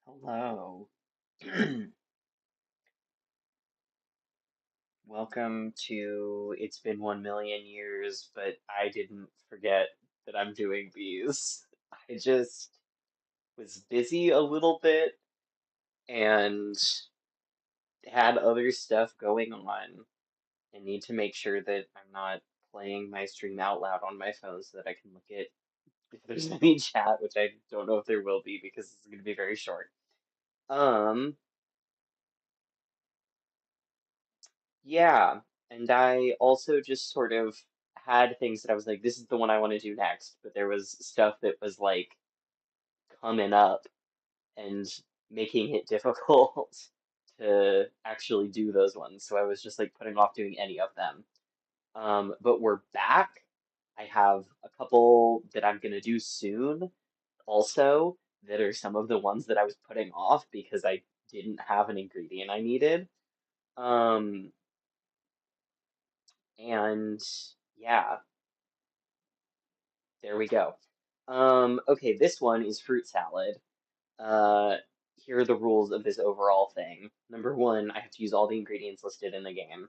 Hello. Welcome to It's Been 1 Million Years, but I didn't forget that I'm doing these. I just was busy a little bit and had other stuff going on and need to make sure that I'm not playing my stream out loud on my phone so that I can look at if there's any chat, which I don't know if there will be because it's going to be very short. Um, Yeah, and I also just sort of had things that I was like, this is the one I want to do next, but there was stuff that was like coming up and making it difficult to actually do those ones. So I was just like putting off doing any of them. But we're back. I have a couple that I'm gonna do soon also that are some of the ones that I was putting off because I didn't have an ingredient I needed. Um, and yeah. There we go. Okay, this one is fruit salad. Uh, Here are the rules of this overall thing. Number one, I have to use all the ingredients listed in the game.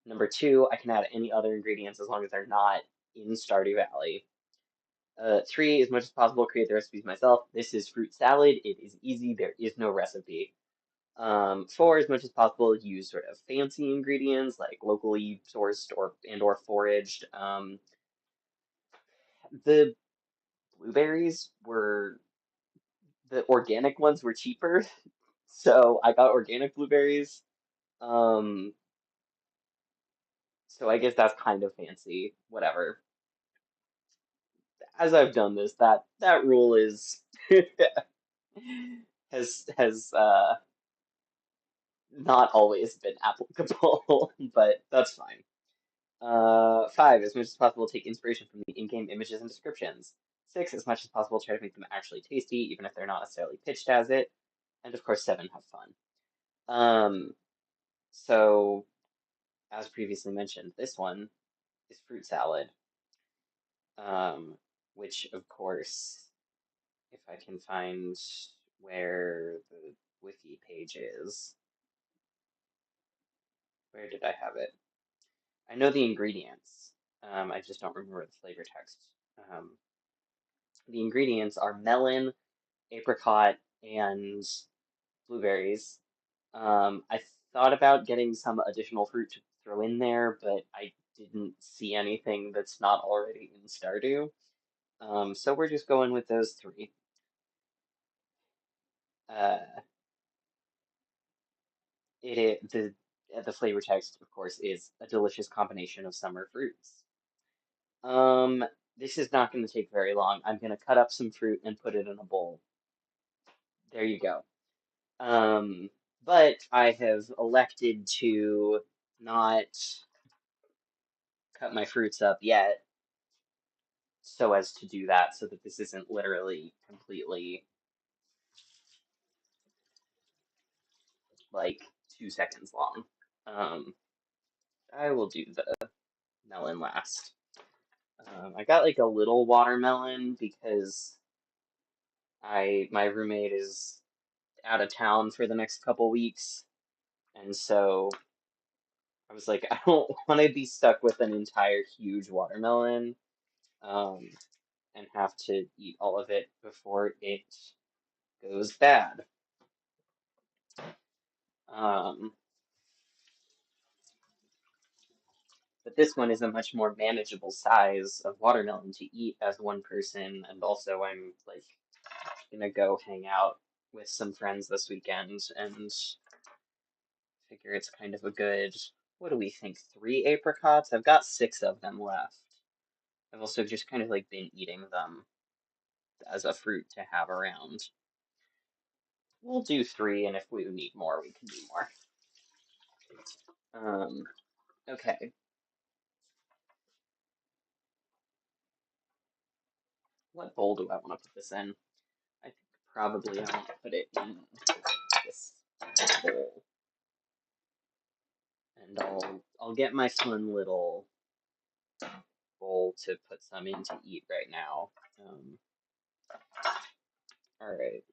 Number two, I can add any other ingredients as long as they're not in Stardew Valley. Three, as much as possible, create the recipes myself. This is fruit salad. It is easy. There is no recipe. Four, as much as possible, use sort of fancy ingredients like locally sourced or foraged. The blueberries were the organic ones were cheaper, so I got organic blueberries. Um, so I guess that's kind of fancy. Whatever. As I've done this, that rule is has not always been applicable, but that's fine. Five, as much as possible, take inspiration from the in-game images and descriptions. Six, as much as possible, try to make them actually tasty, even if they're not necessarily pitched as it. And of course, seven, have fun. Um, so as previously mentioned, this one is fruit salad, um, which of course, if I can find where the wiki page is, where did I have it? I know the ingredients. I just don't remember the flavor text. Um, the ingredients are melon, apricot, and blueberries. I thought about getting some additional fruit to throw in there, but I didn't see anything that's not already in Stardew. So we're just going with those three. Uh, the flavor text, of course, is a delicious combination of summer fruits. Um, this is not going to take very long. I'm going to cut up some fruit and put it in a bowl. There you go. Um, but I have elected to not cut my fruits up yet, so as to do that, so that this isn't literally completely like 2 seconds long. Um, I will do the melon last. I got like a little watermelon because my roommate is out of town for the next couple weeks, and so I was like, I don't want to be stuck with an entire huge watermelon, um, and have to eat all of it before it goes bad. Um, but this one is a much more manageable size of watermelon to eat as one person, and also I'm like gonna go hang out with some friends this weekend and figure it's kind of a good, what do we think, 3 apricots? I've got 6 of them left. I've also just kind of like been eating them as a fruit to have around. We'll do 3, and if we need more, we can do more. Okay. What bowl do I want to put this in? I think probably I want to put it in this bowl. And I'll get my fun little bowl to put some in to eat right now. All right.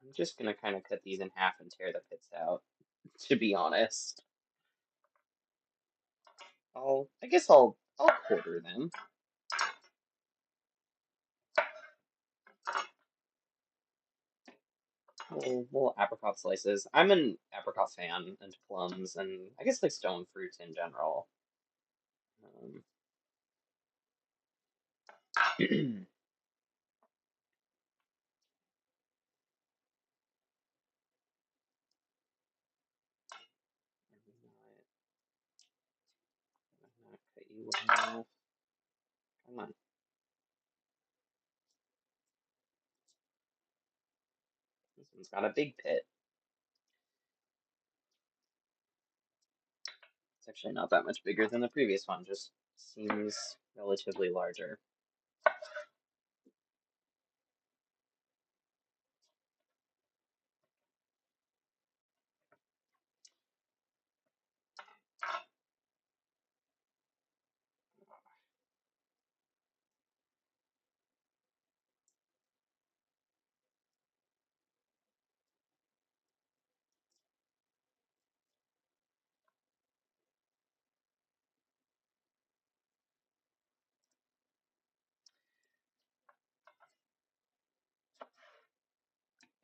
I'm just gonna kind of cut these in half and tear the pits out, to be honest. I guess I'll quarter them. Little apricot slices. I'm an apricot fan and plums and I guess like stone fruits in general. Um, not cut you in half. Come on. This one's got a big pit. It's actually not that much bigger than the previous one, just seems relatively larger.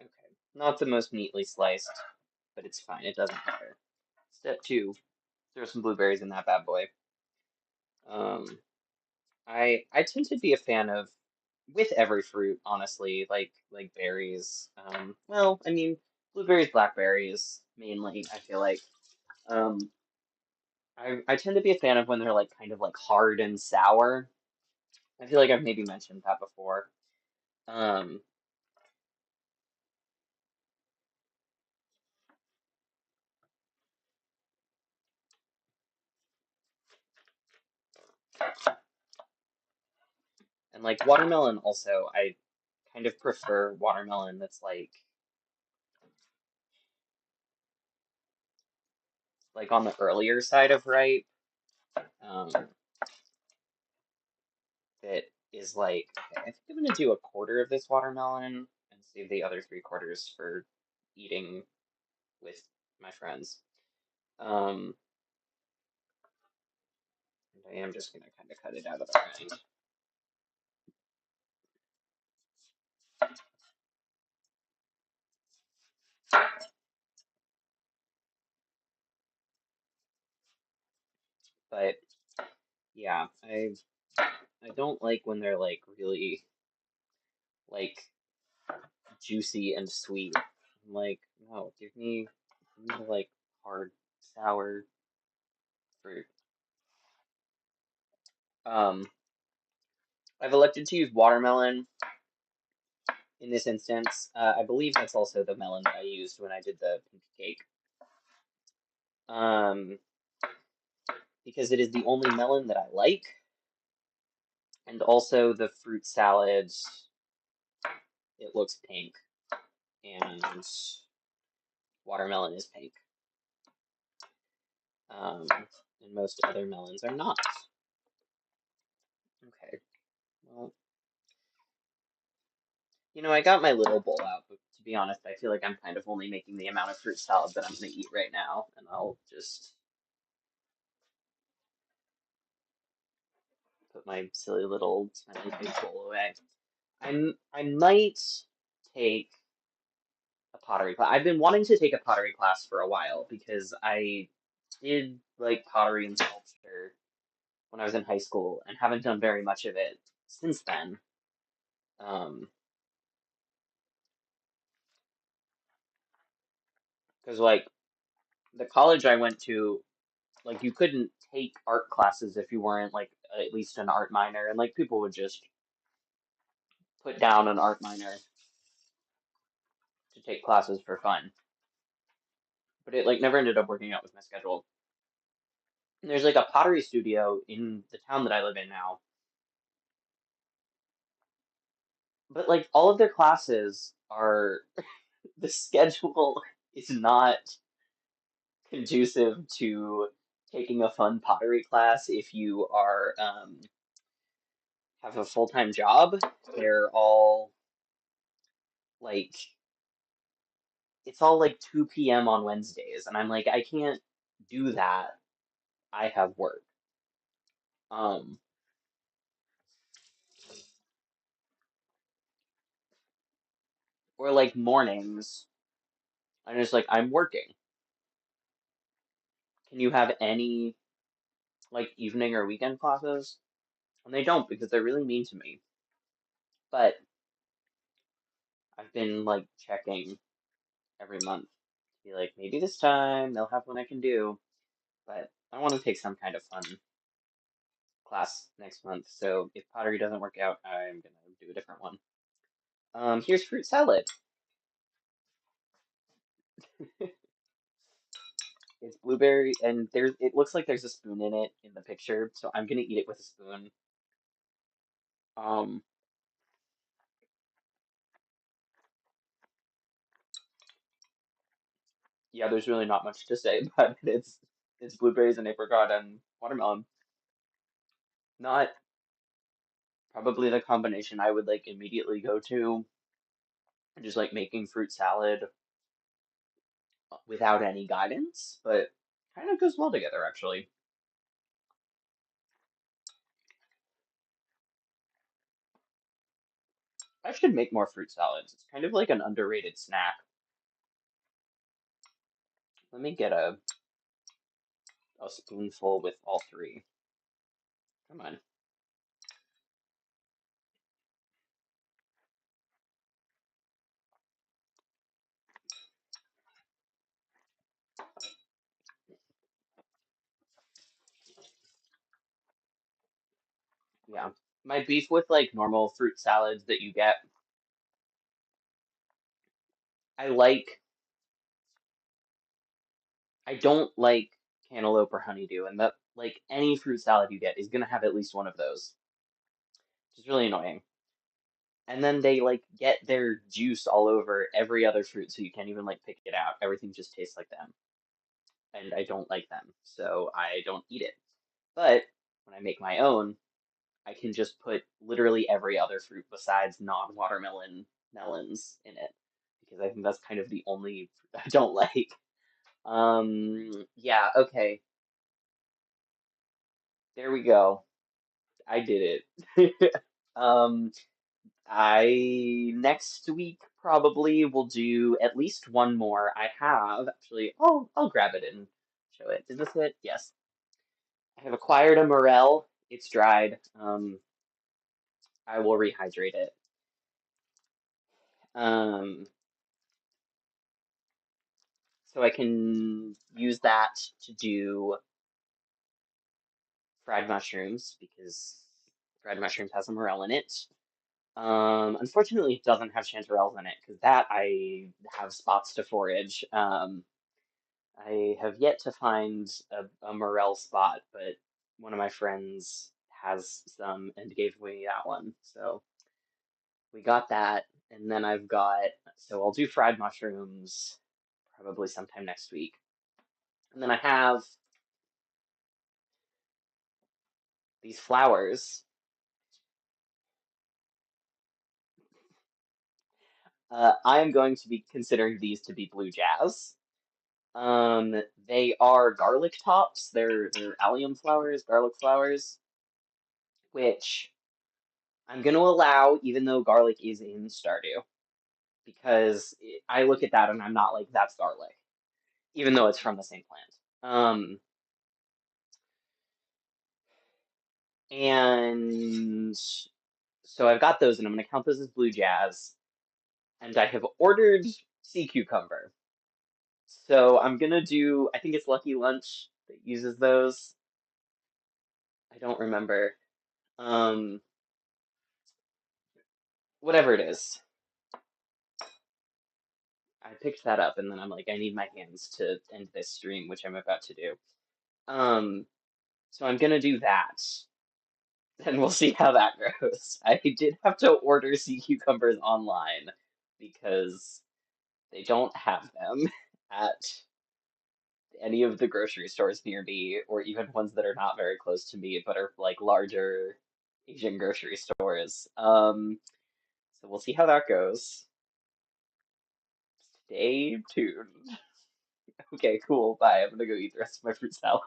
Okay. Not the most neatly sliced, but it's fine. It doesn't matter. Step two, throw some blueberries in that bad boy. Um, I tend to be a fan of with every fruit, honestly, like berries. Well, I mean, blueberries, blackberries mainly, I feel like. Um, I tend to be a fan of when they're like kind of like hard and sour. I feel like I've maybe mentioned that before. Um, and like watermelon also, I kind of prefer watermelon that's like on the earlier side of ripe. Um, that is like, okay, I think I'm gonna do a quarter of this watermelon and save the other three quarters for eating with my friends. Um, and I am just gonna kind of cut it out of the rind. But yeah, I don't like when they're like really like juicy and sweet. I'm like, no, give me the, like hard sour fruit. Um, I've elected to use watermelon in this instance. I believe that's also the melon that I used when I did the pink cake. Um, because it is the only melon that I like, and also the fruit salad, it looks pink, and watermelon is pink. And most other melons are not. Okay, well, I got my little bowl out, but to be honest, I feel like I'm kind of only making the amount of fruit salad that I'm going to eat right now, and I'll just put my silly little smiley face bowl away. I might take a pottery class. I've been wanting to take a pottery class for a while because I did like pottery and sculpture when I was in high school and haven't done very much of it since then. Because like the college I went to, like you couldn't take art classes if you weren't like at least an art minor, and like people would just put down an art minor to take classes for fun. But it like never ended up working out with my schedule. And there's like a pottery studio in the town that I live in now, but like all of their classes are the schedule is not conducive to taking a fun pottery class if you are have a full-time job. They're all like it's all like 2 p.m. on Wednesdays, and I'm like, I can't do that. I have work. Um, or like mornings, I'm just like, I'm working. Can you have any like evening or weekend classes? And they don't because they're really mean to me. But I've been like checking every month to be like, maybe this time they'll have one I can do. But I want to take some kind of fun class next month. So if pottery doesn't work out, I'm gonna do a different one. Here's fruit salad. It's blueberry, and there's it looks like there's a spoon in it in the picture, so I'm gonna eat it with a spoon. Um, yeah, there's really not much to say, but it's blueberries and apricot and watermelon. Not probably the combination I would like immediately go to, just like making fruit salad without any guidance, but kind of goes well together actually. I should make more fruit salads. It's kind of like an underrated snack. Let me get a spoonful with all three. Come on. Yeah. My beef with like normal fruit salads that you get, I like, I don't like cantaloupe or honeydew, and that like any fruit salad you get is gonna have at least one of those, which is really annoying. And then they like get their juice all over every other fruit, so you can't even like pick it out. Everything just tastes like them, and I don't like them, so I don't eat it. But when I make my own, I can just put literally every other fruit besides non-watermelon melons in it because I think that's kind of the only fruit I don't like. Yeah, okay. There we go. I did it. Um, I next week probably will do at least one more. I have actually. Oh, I'll grab it and show it. Is this it? Yes. I have acquired a morel. It's dried. I will rehydrate it. Um, so I can use that to do fried mushrooms because fried mushrooms has a morel in it. Unfortunately, it doesn't have chanterelles in it because that I have spots to forage. I have yet to find a morel spot, but one of my friends has some and gave me that one. So we got that, and then I've got, so I'll do fried mushrooms probably sometime next week. And then I have these flowers. I am going to be considering these to be blue jazz. They are garlic tops. They're allium flowers, garlic flowers, which I'm going to allow, even though garlic is in Stardew, because I look at that and I'm not like, that's garlic, even though it's from the same plant. And so I've got those, and I'm going to count those as blue jazz. And I have ordered sea cucumber. So I'm going to do, I think it's Lucky Lunch that uses those. I don't remember. Um, Whatever it is. I picked that up and then I'm like, I need my hands to end this stream, which I'm about to do. Um, so I'm gonna do that, and we'll see how that goes. I did have to order sea cucumbers online because they don't have them at any of the grocery stores near me, or even ones that are not very close to me, but are like larger Asian grocery stores. So we'll see how that goes. Stay tuned. Okay, cool. Bye. I'm gonna go eat the rest of my fruit salad.